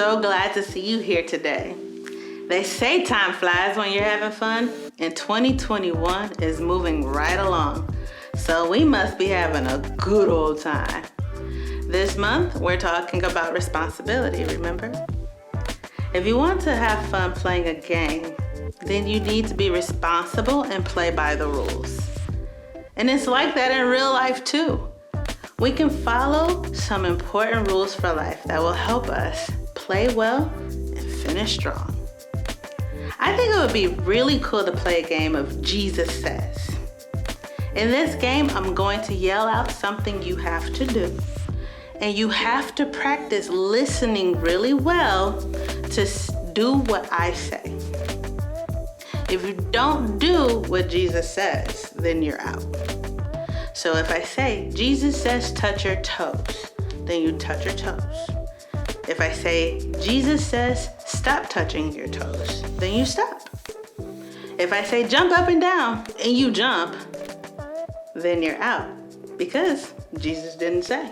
so glad to see you here today. They say time flies when you're having fun, and 2021 is moving right along. So we must be having a good old time. This month, we're talking about responsibility, remember? If you want to have fun playing a game, then you need to be responsible and play by the rules. And it's like that in real life too. We can follow some important rules for life that will help us play well and finish strong. I think it would be really cool to play a game of Jesus Says. In this game, I'm going to yell out something you have to do, and you have to practice listening really well to do what I say. If you don't do what Jesus says, then you're out. So if I say, Jesus says touch your toes, then you touch your toes. If I say, Jesus says stop touching your toes, then you stop. If I say jump up and down, and you jump, then you're out, because Jesus didn't say.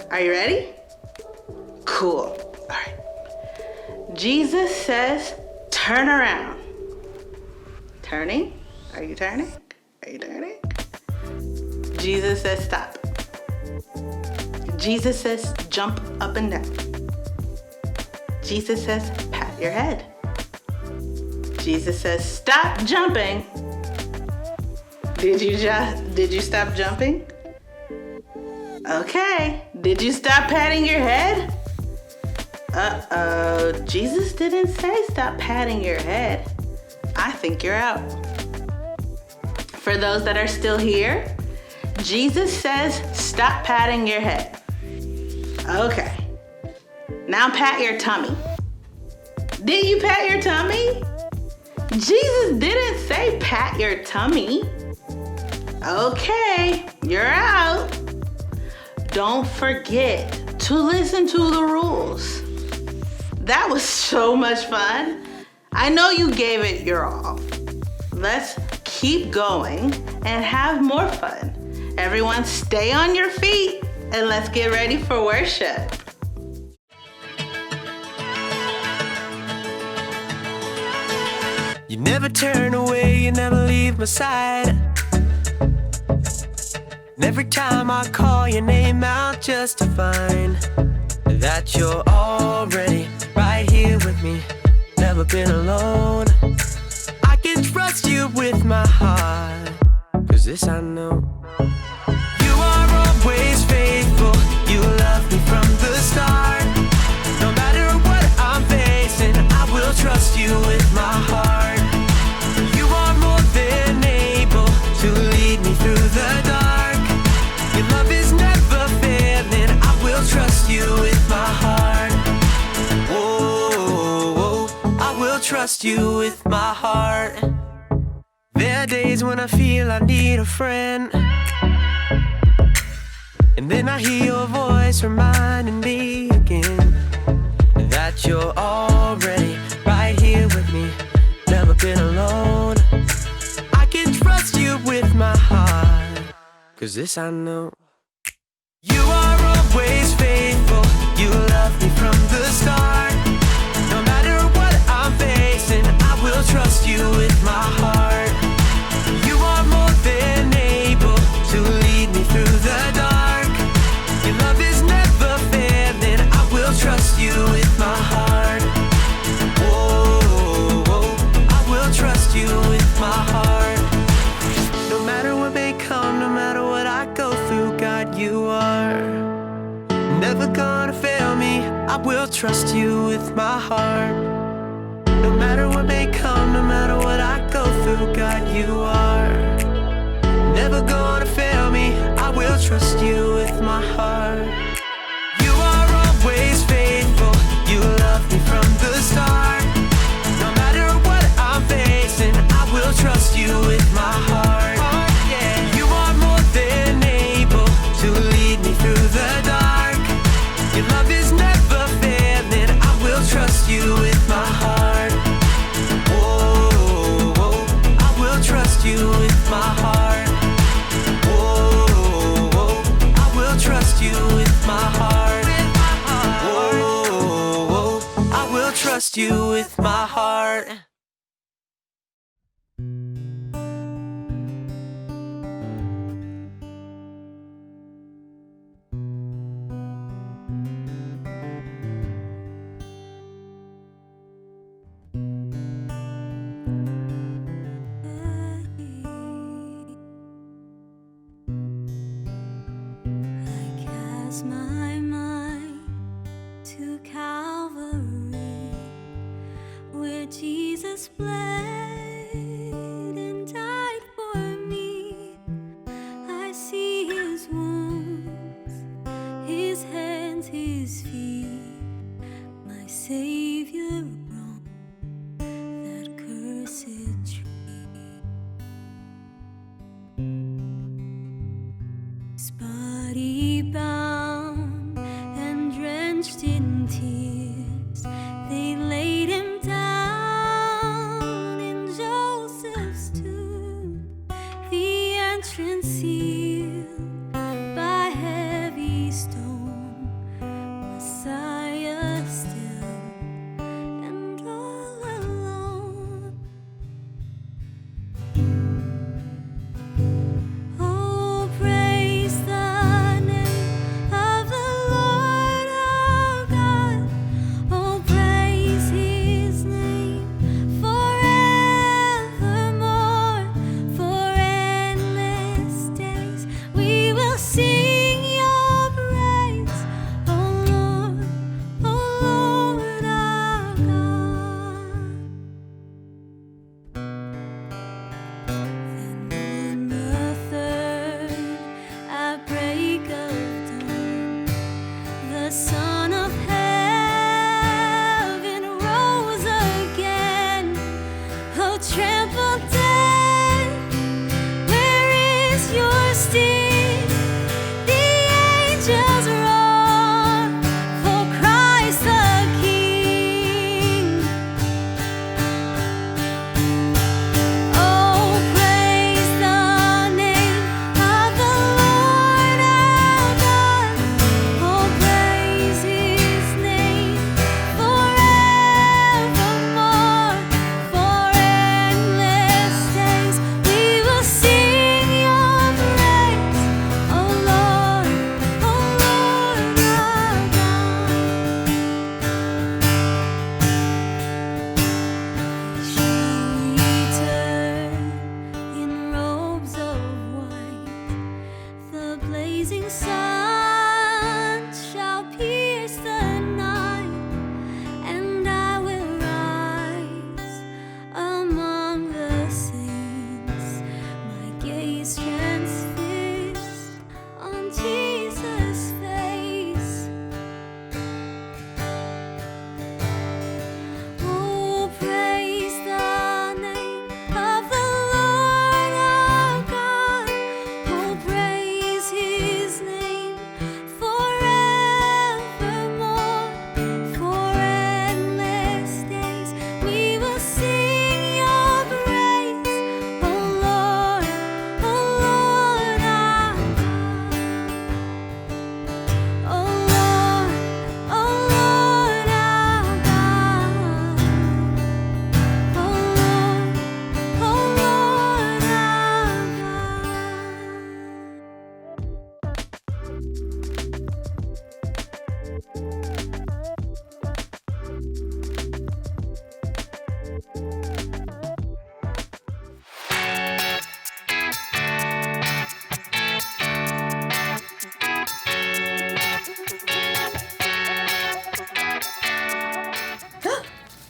Are you ready? Cool. All right. Jesus says turn around. Turning? Are you turning? Are you turning? Jesus says stop. Jesus says jump up and down. Jesus says pat your head. Jesus says stop jumping. Did you stop jumping? Okay. Did you stop patting your head? Uh-oh. Jesus didn't say stop patting your head. I think you're out. For those that are still here, Jesus says stop patting your head. Okay. Now pat your tummy. Did you pat your tummy? Jesus didn't say pat your tummy. Okay, you're out. Don't forget to listen to the rules. That was so much fun. I know you gave it your all. Let's keep going and have more fun. Everyone stay on your feet and let's get ready for worship. You never turn away, you never leave my side. And every time I call your name out just to find that you're already right here with me, never been alone. I can trust you with my heart, 'cause this I know. You are always faithful, you love me from the start. No matter what I'm facing, I will trust you with my heart. You are more than able to lead me through the dark. Your love is never failing, I will trust you with my heart. Whoa, I will trust you with my heart. There are days when I feel I need a friend, and then I hear your voice reminding me again that you're already right here with me, never been alone. I can trust you with my heart, 'cause this I know. You are always faithful, you love me from the start. No matter what I'm facing, I will trust you with my heart. You are more than able to lead me through the dark. Your love is never failing, I will trust you with my heart. Whoa, I will trust you with my heart. No matter what may come, no matter what I go through, God, you are never gonna fail me, I will trust you with my heart. No matter what may come, no matter what I go through, God, you are never gonna fail me, I will trust you with my heart. You are always faithful, you love me from the start. No matter what I'm facing, I will trust you with my heart. You are more than able to lead me through the dark. Your love is never failing, I will trust you with my heart. Whoa, I will trust you with my heart. Whoa, I will trust you with my heart. Whoa, trust you with my heart. My mind to Calvary, where Jesus bled and died for me. I see his wounds, his hands, his feet, my Savior on that cursed tree. His body bound and drenched in tears, they laid him down in Joseph's tomb, the entrance sealed by heavy stone. Messiah still and all alone. Oh, praise the name of the Lord our God. Oh, praise his name forevermore. For endless days we will sing your praise, oh Lord our God. Then on the third, at break of dawn, the Son of Heaven rose again. Oh, trampled death, where is your sting? The angels roar for Christ the King. Oh, praise the name of the Lord our God. Oh, praise his name forevermore. For endless days we will sing your praise, oh Lord our God. Return in robes of white, the blazing sun shall pierce the night, and I will rise among the saints, my gaze transfixed on Jesus' face. Oh, praise the name of the Lord our God. Oh, praise his name forevermore. For endless days we will sing your praise, oh Lord our God. Oh Lord our God. Oh Lord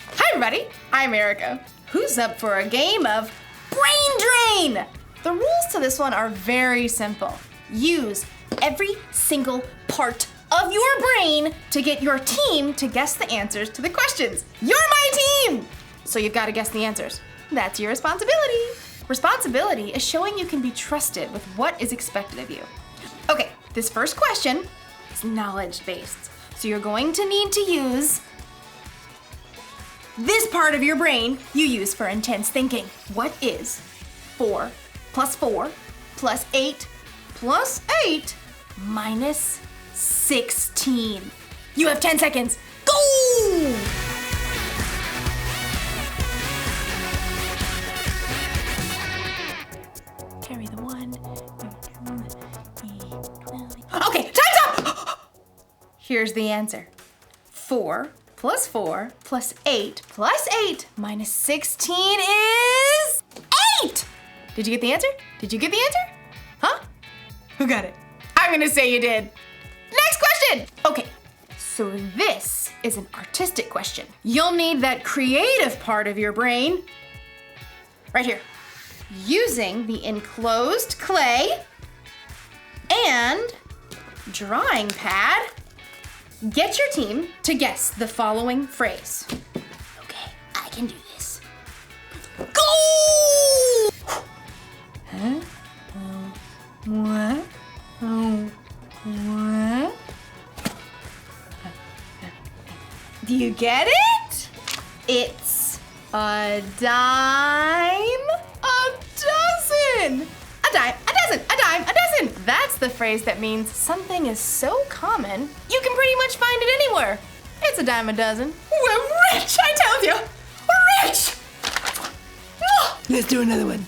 Hi everybody, I'm Erica. Who's up for a game of Brain Drain? The rules to this one are very simple. Use every single part of your brain to get your team to guess the answers to the questions. You're my team! So you've got to guess the answers. That's your responsibility. Responsibility is showing you can be trusted with what is expected of you. Okay, this first question is knowledge-based. So you're going to need to use this part of your brain you use for intense thinking. What is 4 plus 8 plus 8 minus 16? You have 10 seconds. Go! Here's the answer. 4 plus 4 plus 8 plus 8 minus 16 is 8! Did you get the answer? Did you get the answer? Huh? Who got it? I'm gonna say you did. Next question! Okay, so this is an artistic question. You'll need that creative part of your brain right here. Using the enclosed clay and drawing pad, get your team to guess the following phrase. Okay, I can do this. Go! Huh? What? What? Do you get it? It's a dime a dozen. A dime, a dozen, a dime, a dozen. That's the phrase that means something is so common, you can pretty much find it anywhere. It's a dime a dozen. We're rich, I tell you. We're rich. Let's do another one.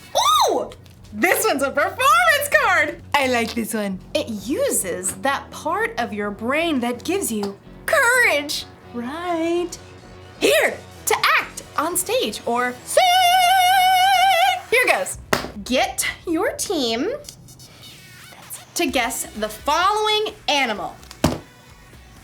Ooh, this one's a performance card. I like this one. It uses that part of your brain that gives you courage. Right here to act on stage or sing. Here goes. Get your team to guess the following animal.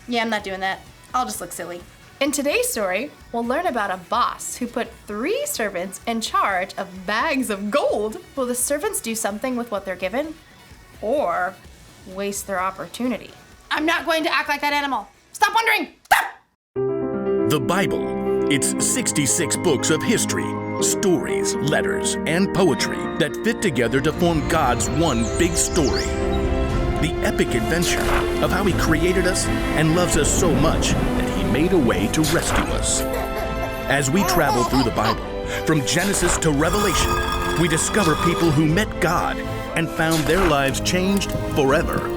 Yeah, I'm not doing that. I'll just look silly. In today's story, we'll learn about a boss who put 3 servants in charge of bags of gold. Will the servants do something with what they're given or waste their opportunity? I'm not going to act like that animal. Stop wondering. Stop! The Bible. It's 66 books of history, stories, letters, and poetry that fit together to form God's one big story. The epic adventure of how He created us and loves us so much that He made a way to rescue us. As we travel through the Bible, from Genesis to Revelation, we discover people who met God and found their lives changed forever.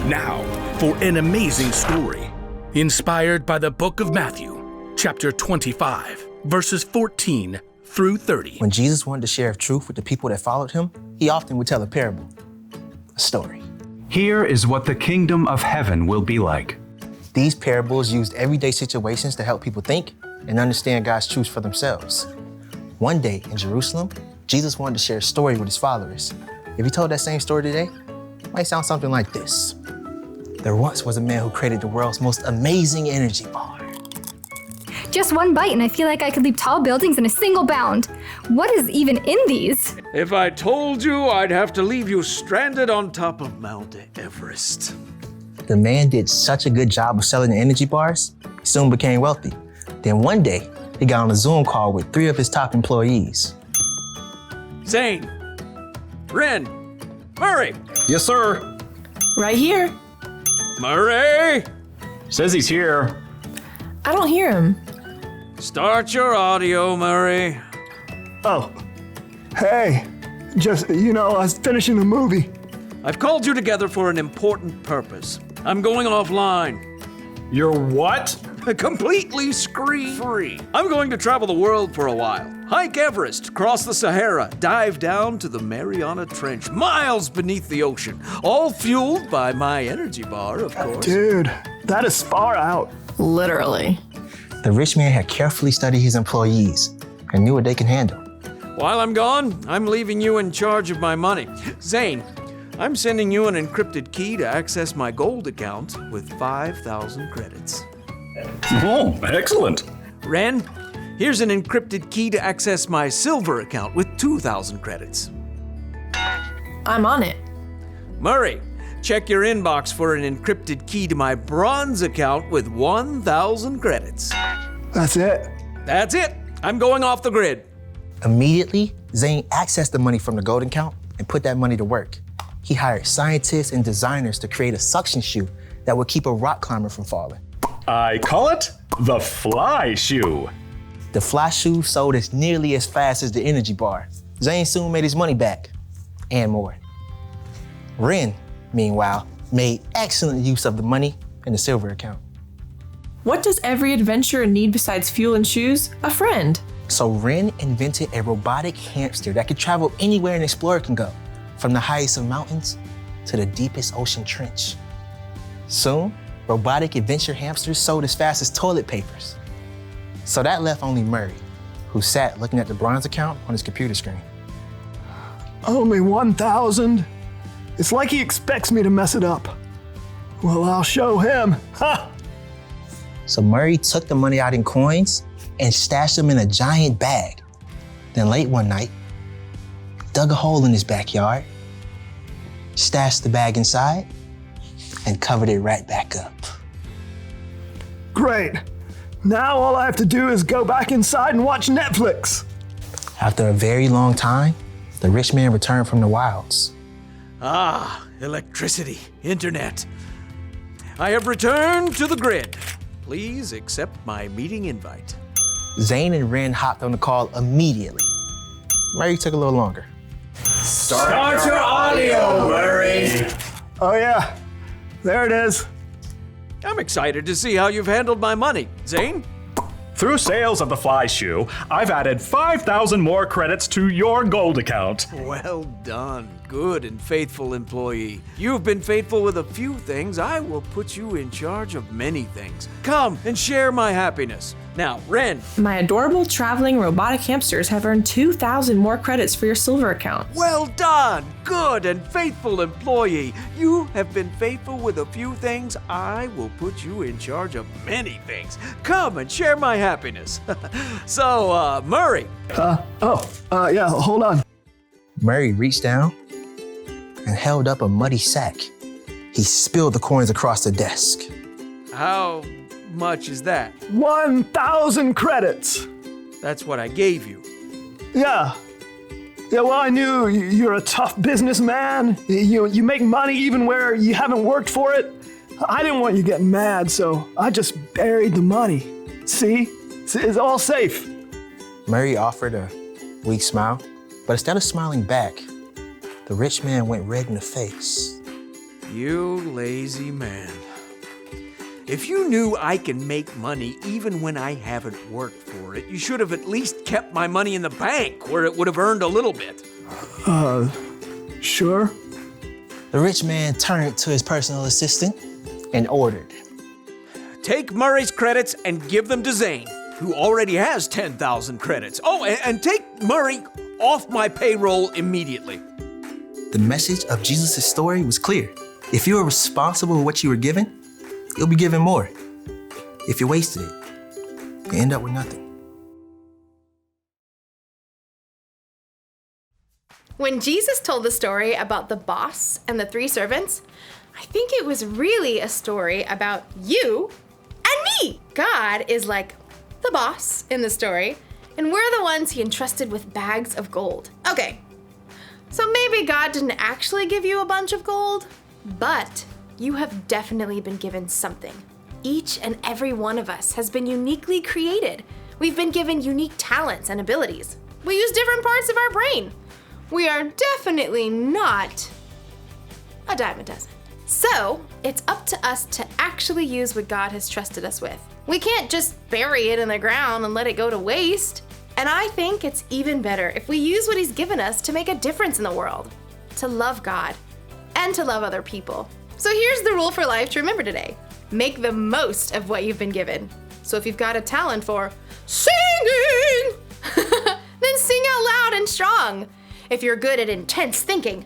Now, for an amazing story, inspired by the book of Matthew, chapter 25, verses 14 through 30. When Jesus wanted to share truth with the people that followed him, he often would tell a parable, a story. Here is what the kingdom of heaven will be like. These parables used everyday situations to help people think and understand God's truth for themselves. One day in Jerusalem, Jesus wanted to share a story with his followers. If he told that same story today, it might sound something like this. There once was a man who created the world's most amazing energy bar. Just one bite and I feel like I could leap tall buildings in a single bound. What is even in these? If I told you, I'd have to leave you stranded on top of Mount Everest. The man did such a good job of selling the energy bars, he soon became wealthy. Then one day, he got on a Zoom call with 3 of his top employees. Zane, Ren, Murray. Yes, sir. Right here. Murray, Says he's here. I don't hear him. start your audio, Murray. Oh, hey, just, I was finishing the movie. I've called you together for an important purpose. I'm going offline. You're what? Completely screen-free. I'm going to travel the world for a while. Hike Everest, cross the Sahara, dive down to the Mariana Trench, miles beneath the ocean, all fueled by my energy bar, of course. Dude, that is far out. Literally. The rich man had carefully studied his employees and knew what they can handle. While I'm gone, I'm leaving you in charge of my money. Zane, I'm sending you an encrypted key to access my gold account with 5,000 credits. Oh, excellent. Ren, here's an encrypted key to access my silver account with 2,000 credits. I'm on it. Murray, check your inbox for an encrypted key to my bronze account with 1,000 credits. That's it. That's it. I'm going off the grid. Immediately, Zane accessed the money from the gold account and put that money to work. He hired scientists and designers to create a suction shoe that would keep a rock climber from falling. I call it the fly shoe. The fly shoe sold as nearly as fast as the energy bar. Zane soon made his money back, and more. Ren, meanwhile, made excellent use of the money in the silver account. What does every adventurer need besides fuel and shoes? A friend. So Ren invented a robotic hamster that could travel anywhere an explorer can go, from the highest of mountains to the deepest ocean trench. Soon, Robotic adventure hamsters sold as fast as toilet papers. So that left only Murray, who sat looking at the bronze account on his computer screen. Only 1,000? It's like he expects me to mess it up. Well, I'll show him. Ha! So Murray took the money out in coins and stashed them in a giant bag. Then late one night, dug a hole in his backyard, stashed the bag inside, and covered it right back up. Great. Now all I have to do is go back inside and watch Netflix. After a very long time, the rich man returned from the wilds. Ah, electricity, internet. I have returned to the grid. Please accept my meeting invite. Zane and Ren hopped on the call immediately. Murray took a little longer. Start your audio, Murray. Oh yeah, there it is. I'm excited to see how you've handled my money. Zane? Through sales of the fly shoe, I've added 5,000 more credits to your gold account. Well done, good and faithful employee. You've been faithful with a few things. I will put you in charge of many things. Come and share my happiness. Now, Ren. My adorable traveling robotic hamsters have earned 2,000 more credits for your silver account. Well done, good and faithful employee. You have been faithful with a few things. I will put you in charge of many things. Come and share my happiness. So, Murray. Yeah, hold on. Murray reached down and held up a muddy sack. He spilled the coins across the desk. How much is that? 1,000 credits. That's what I gave you. Yeah. Yeah, well, I knew you're a tough businessman. You make money even where you haven't worked for it. I didn't want you getting mad, so I just buried the money. See? It's all safe. Murray offered a weak smile, but instead of smiling back, the rich man went red in the face. You lazy man. If you knew I can make money even when I haven't worked for it, you should have at least kept my money in the bank where it would have earned a little bit. Sure. The rich man turned to his personal assistant and ordered. Take Murray's credits and give them to Zane, who already has 10,000 credits. Oh, and take Murray off my payroll immediately. The message of Jesus' story was clear. If you are responsible for what you were given, you'll be given more. If you wasted it, you end up with nothing. When Jesus told the story about the boss and the 3 servants, I think it was really a story about you and me. God is like the boss in the story, and we're the ones he entrusted with bags of gold. Okay, so maybe God didn't actually give you a bunch of gold, but you have definitely been given something. Each and every one of us has been uniquely created. We've been given unique talents and abilities. We use different parts of our brain. We are definitely not a dime a dozen. So, it's up to us to actually use what God has trusted us with. We can't just bury it in the ground and let it go to waste. And I think it's even better if we use what he's given us to make a difference in the world, to love God, and to love other people. So here's the rule for life to remember today. Make the most of what you've been given. So if you've got a talent for singing, then sing out loud and strong. If you're good at intense thinking,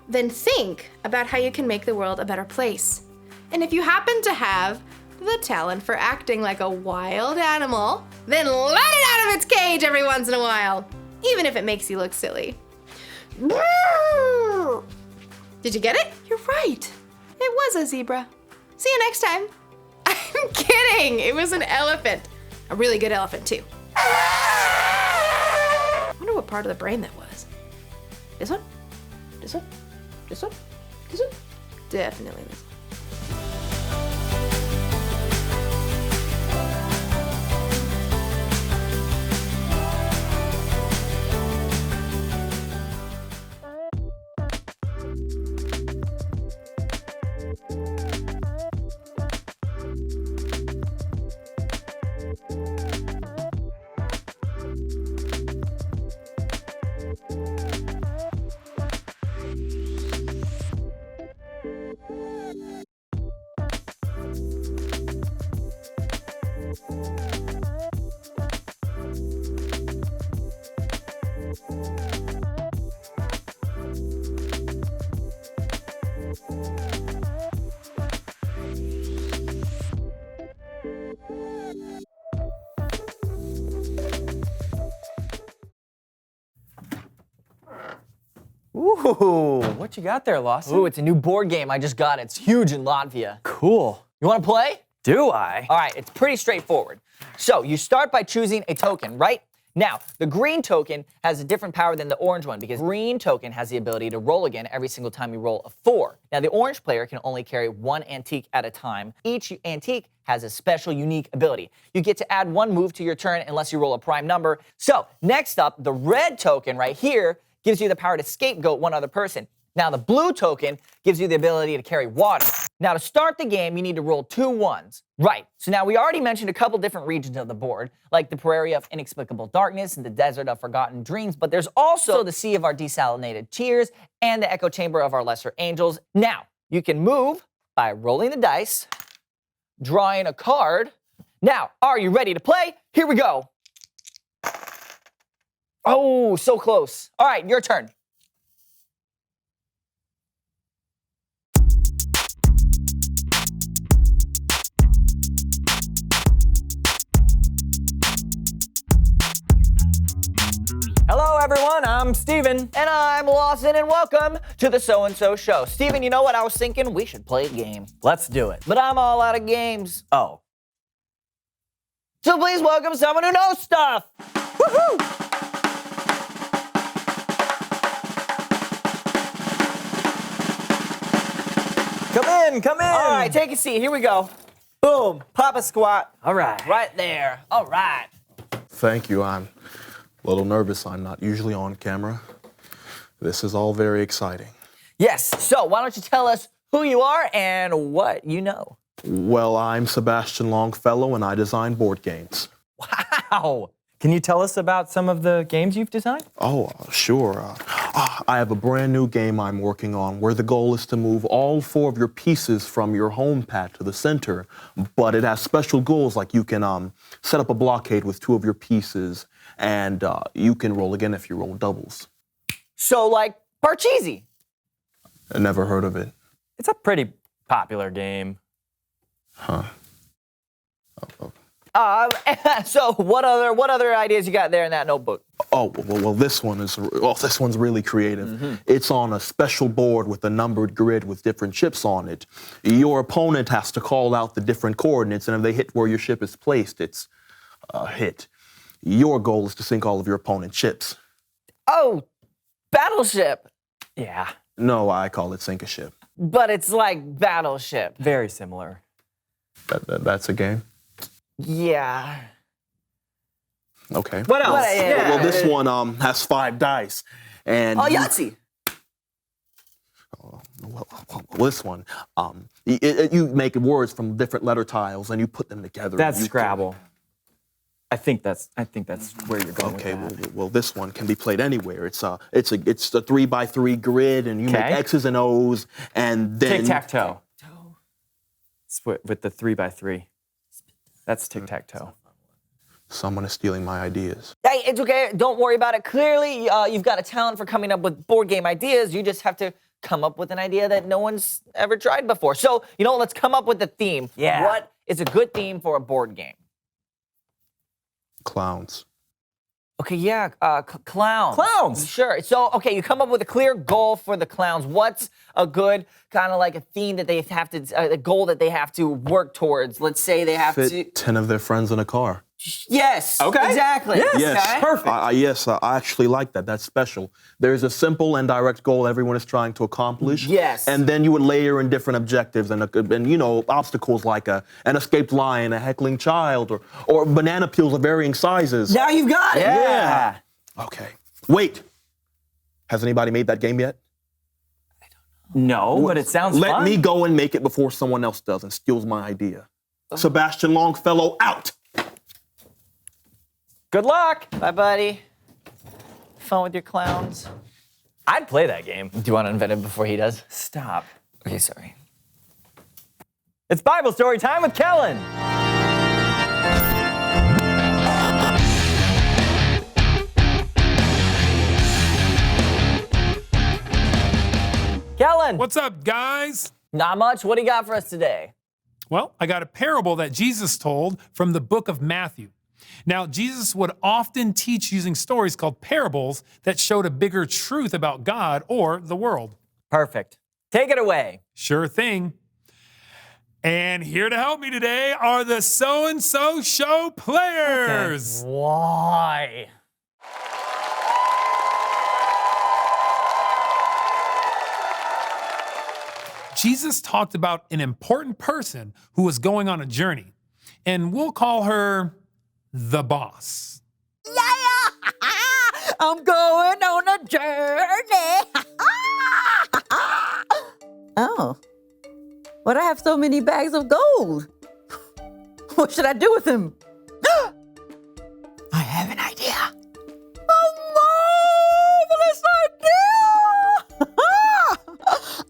then think about how you can make the world a better place. And if you happen to have the talent for acting like a wild animal, then let it out of its cage every once in a while, even if it makes you look silly. Did you get it? You're right. It was a zebra. See you next time. I'm kidding. It was an elephant. A really good elephant, too. I wonder what part of the brain that was. This one? This one? This one? This one? Definitely this one. Ooh, what you got there, Lawson? Ooh, it's a new board game I just got. It's huge in Latvia. Cool. You want to play? Do I? All right, it's pretty straightforward. So you start by choosing a token, right? Now, the green token has a different power than the orange one because green token has the ability to roll again every single time you roll a 4. Now, the orange player can only carry one antique at a time. Each antique has a special, unique ability. You get to add one move to your turn unless you roll a prime number. So, next up, the red token right here gives you the power to scapegoat one other person. Now, the blue token gives you the ability to carry water. Now, to start the game, you need to roll 2 1s. Right, so now we already mentioned a couple different regions of the board, like the Prairie of Inexplicable Darkness and the Desert of Forgotten Dreams, but there's also the Sea of our Desalinated Tears and the Echo Chamber of our Lesser Angels. Now, you can move by rolling the dice, drawing a card. Now, are you ready to play? Here we go. Oh, so close. All right, your turn. Hello, everyone. I'm Steven. And I'm Lawson, and welcome to the So-and-So Show. Steven, you know what I was thinking? We should play a game. Let's do it. But I'm all out of games. Oh. So please welcome someone who knows stuff. Woohoo! Come in. All right, take a seat. Here we go. Boom. Pop a squat. All right. Right there. All right. Thank you. I'm a little nervous. I'm not usually on camera. This is all very exciting. Yes. So why don't you tell us who you are and what you know? Well, I'm Sebastian Longfellow, and I design board games. Wow. Can you tell us about some of the games you've designed? Oh, sure. I have a brand new game I'm working on where the goal is to move all 4 of your pieces from your home pad to the center, but it has special goals like you can set up a blockade with 2 of your pieces, and you can roll again if you roll doubles. So like Parcheesi. I never heard of it. It's a pretty popular game. Huh. So what other ideas you got there in that notebook? Oh, well, this one's really creative. Mm-hmm. It's on a special board with a numbered grid with different ships on it. Your opponent has to call out the different coordinates, and if they hit where your ship is placed, it's a hit. Your goal is to sink all of your opponent's ships. Oh, Battleship. Yeah. No, I call it sink a ship. But it's like Battleship. Very similar. That's a game? Yeah. Okay. What else? Well, this one has 5 dice. And Yahtzee. Well, this one, you make words from different letter tiles and you put them together. That's Scrabble. I think that's where you're going. Okay, with that. well, this one can be played anywhere. It's a 3x3 grid, and you make X's and O's, and then tic-tac-toe. With the 3x3. That's tic-tac-toe. Someone is stealing my ideas. Hey, it's okay. Don't worry about it. Clearly, you've got a talent for coming up with board game ideas. You just have to come up with an idea that no one's ever tried before. So, let's come up with a theme. Yeah. What is a good theme for a board game? Clowns. Okay, yeah, clowns. Clowns! Sure. So, okay, you come up with a clear goal for the clowns. What's a good kind of like a theme that they have to, a goal that they have to work towards? Let's say they have Fit to... 10 of their friends in a car. Yes. Okay. Exactly. Yes. Okay. Perfect. I actually like that. That's special. There's a simple and direct goal everyone is trying to accomplish. Yes. And then you would layer in different objectives and obstacles like an escaped lion, a heckling child, or banana peels of varying sizes. Now you've got it. Yeah. Okay. Wait. Has anybody made that game yet? No, but it sounds Let fun. me go and make it before someone else does and steals my idea. Sebastian Longfellow out. Good luck. Bye, buddy. Fun with your clowns. I'd play that game. Do you want to invent it before he does? Stop. Okay, sorry. It's Bible story time with Kellen. Kellen. What's up, guys? Not much. What do you got for us today? Well, I got a parable that Jesus told from the book of Matthew. Now, Jesus would often teach using stories called parables that showed a bigger truth about God or the world. Perfect. Take it away. Sure thing. And here to help me today are the So-and-So Show players. Okay. Why? Jesus talked about an important person who was going on a journey, and we'll call her the boss. Yeah! I'm going on a journey. Oh. Why'd I have so many bags of gold? What should I do with them? I have an idea. A marvelous idea!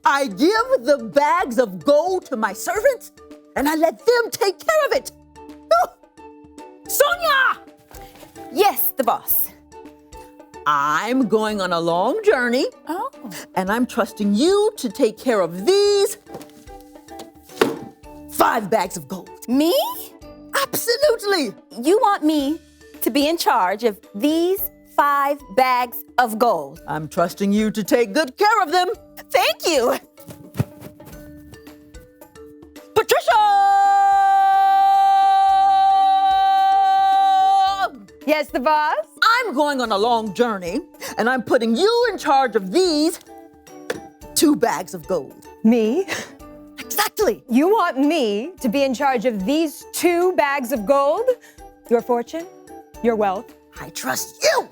I give the bags of gold to my servants, and I let them take care of it. Sonia! Yes, the boss. I'm going on a long journey. Oh. And I'm trusting you to take care of these 5 bags of gold. Me? Absolutely. You want me to be in charge of these 5 bags of gold? I'm trusting you to take good care of them. Thank you. Patricia! Yes, the boss? I'm going on a long journey, and I'm putting you in charge of these 2 bags of gold. Me? Exactly. You want me to be in charge of these 2 bags of gold? Your fortune? Your wealth? I trust you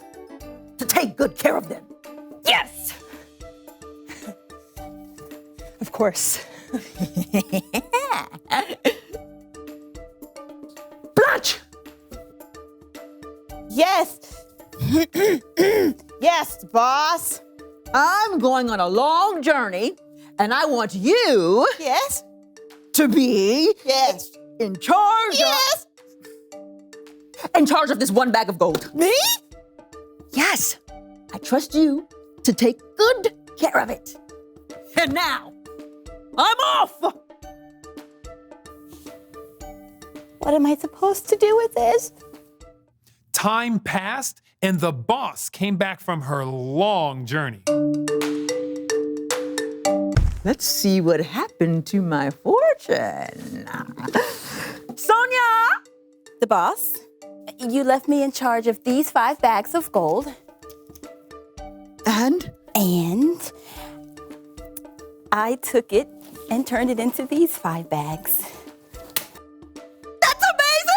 to take good care of them. Yes! Of course. Blanche! Yes. Yes, boss. I'm going on a long journey, and I want you Yes. to be Yes. in charge Yes. in charge of this 1 bag of gold. Me? Yes. I trust you to take good care of it. And now, I'm off! What am I supposed to do with this? Time passed, and the boss came back from her long journey. Let's see what happened to my fortune. Sonia! The boss, you left me in charge of these 5 bags of gold. And I took it and turned it into these 5 bags. That's amazing!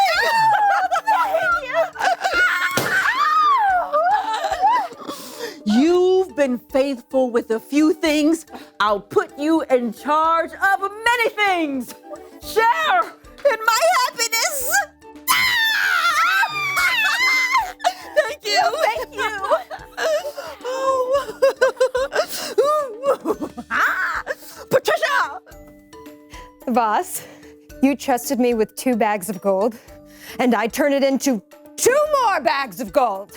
You've been faithful with a few things. I'll put you in charge of many things. Share in my happiness. Thank you. Thank you. Patricia! Boss, you trusted me with 2 bags of gold, and I turned it into 2 more bags of gold.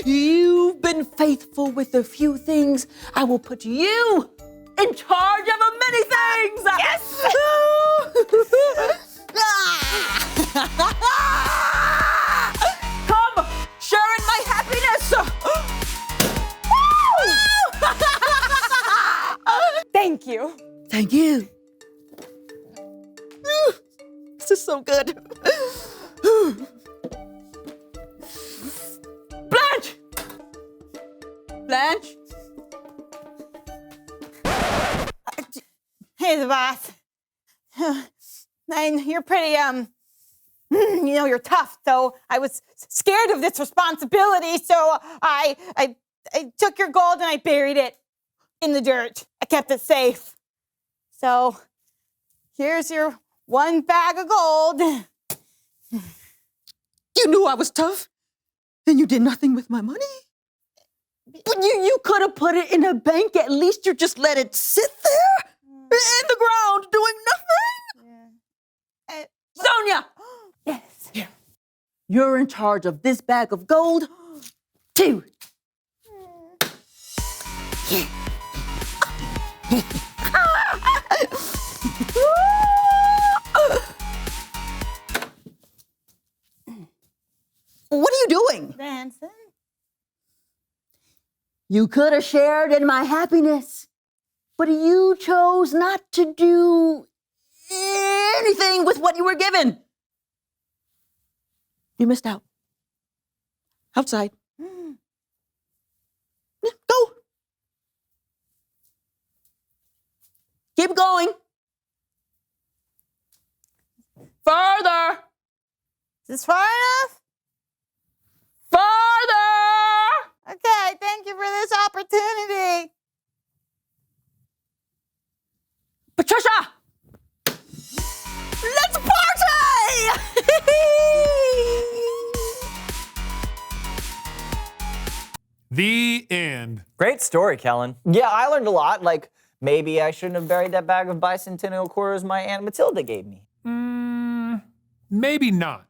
You've been faithful with a few things. I will put you in charge of many things. Yes! Come, share in my happiness. Thank you. Thank you. This is so good. Blanche! Blanche? Hey, the boss. And you're pretty, you're tough, so I was scared of this responsibility, so I took your gold and I buried it in the dirt. I kept it safe. So here's your 1 bag of gold. You knew I was tough, and you did nothing with my money. But you could have put it in a bank. At least you just let it sit there in the ground doing nothing. Sonia! Yes. Here. You're in charge of this bag of gold, too. Yeah. What are you doing? Dancing. You could have shared in my happiness, but you chose not to do anything with what you were given. You missed out. Outside. Yeah, go. Keep going. Further. Is this far enough? Further. Okay, thank you for this opportunity. Patricia! Let's party! The end. Great story, Kellen. Yeah, I learned a lot. Like, maybe I shouldn't have buried that bag of bicentennial quarters my Aunt Matilda gave me. Maybe not.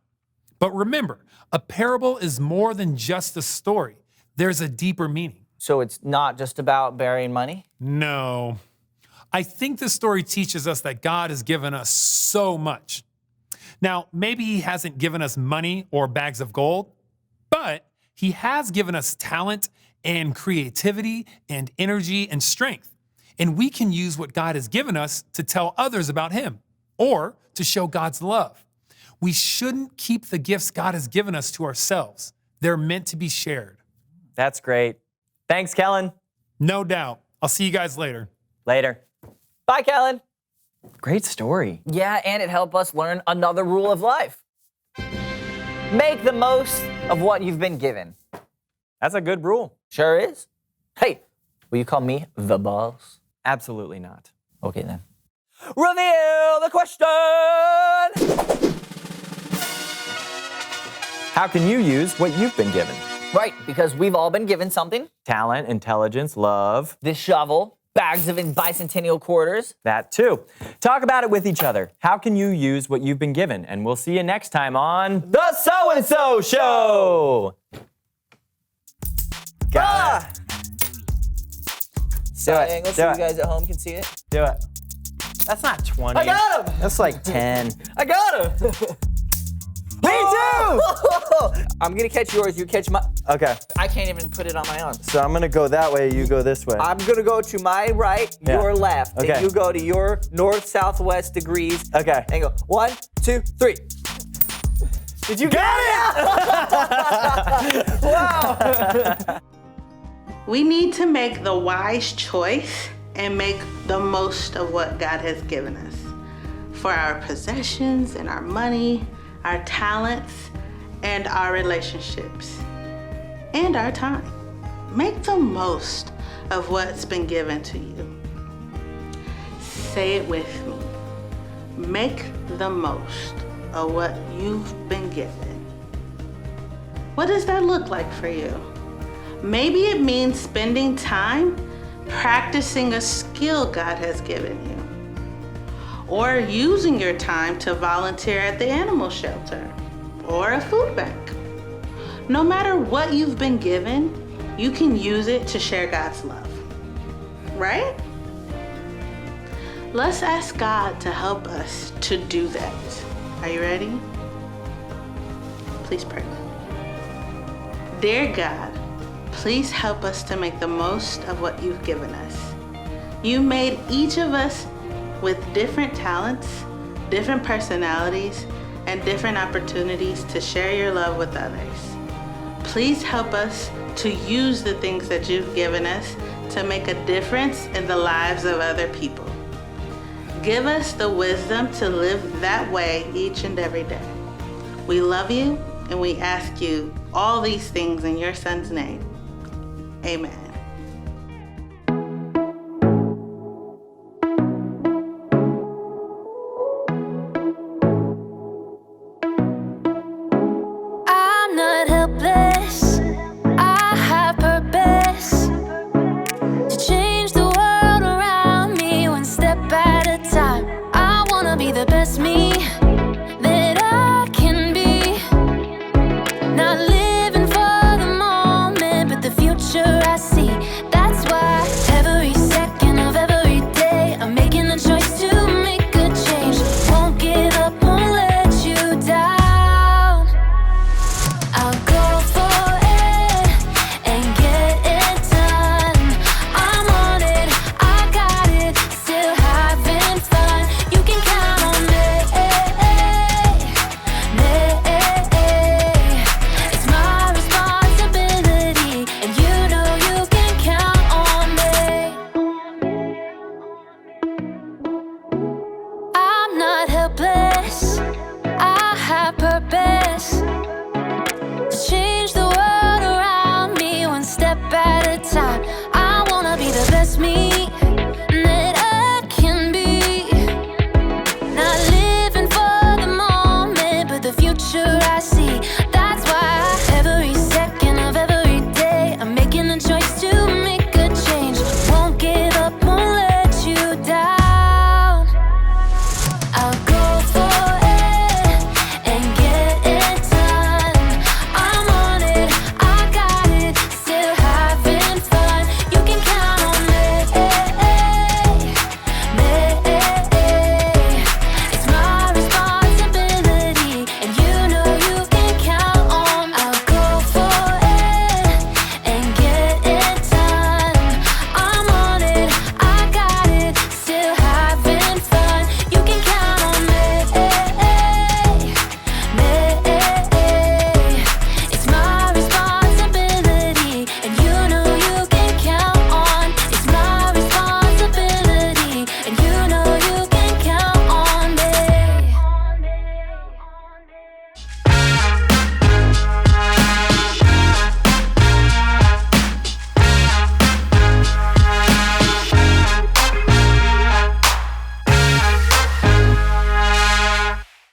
But remember, a parable is more than just a story. There's a deeper meaning. So it's not just about burying money? No. I think the story teaches us that God has given us so much. Now, maybe he hasn't given us money or bags of gold, but he has given us talent and creativity and energy and strength. And we can use what God has given us to tell others about him or to show God's love. We shouldn't keep the gifts God has given us to ourselves. They're meant to be shared. That's great. Thanks, Kellen. No doubt. I'll see you guys later. Later. Bye, Kellen. Great story. Yeah, and it helped us learn another rule of life. Make the most of what you've been given. That's a good rule. Sure is. Hey, will you call me the boss? Absolutely not. Okay, then. Reveal the question! How can you use what you've been given? Right, because we've all been given something. Talent, intelligence, love. This shovel, bags of bicentennial quarters. That too. Talk about it with each other. How can you use what you've been given? And we'll see you next time on The So-and-So Show! Got it. Do it. Angle so you guys at home can see it. Do it. That's not 20. I got him! That's like 10. I got him! Me too! I'm gonna catch yours, you catch my... Okay. I can't even put it on my arm. So I'm gonna go that way, you go this way. I'm gonna go to my right, Yeah. your left. Okay. And you go to your north-southwest degrees. Okay. And go 1, 2, 3. Did you get it? Wow. We need to make the wise choice and make the most of what God has given us for our possessions and our money, our talents, and our relationships, and our time. Make the most of what's been given to you. Say it with me. Make the most of what you've been given. What does that look like for you? Maybe it means spending time practicing a skill God has given you, or using your time to volunteer at the animal shelter or a food bank. No matter what you've been given, you can use it to share God's love, right? Let's ask God to help us to do that. Are you ready? Please pray. Dear God, please help us to make the most of what you've given us. You made each of us with different talents, different personalities, and different opportunities to share your love with others. Please help us to use the things that you've given us to make a difference in the lives of other people. Give us the wisdom to live that way each and every day. We love you, and we ask you all these things in your Son's name. Amen.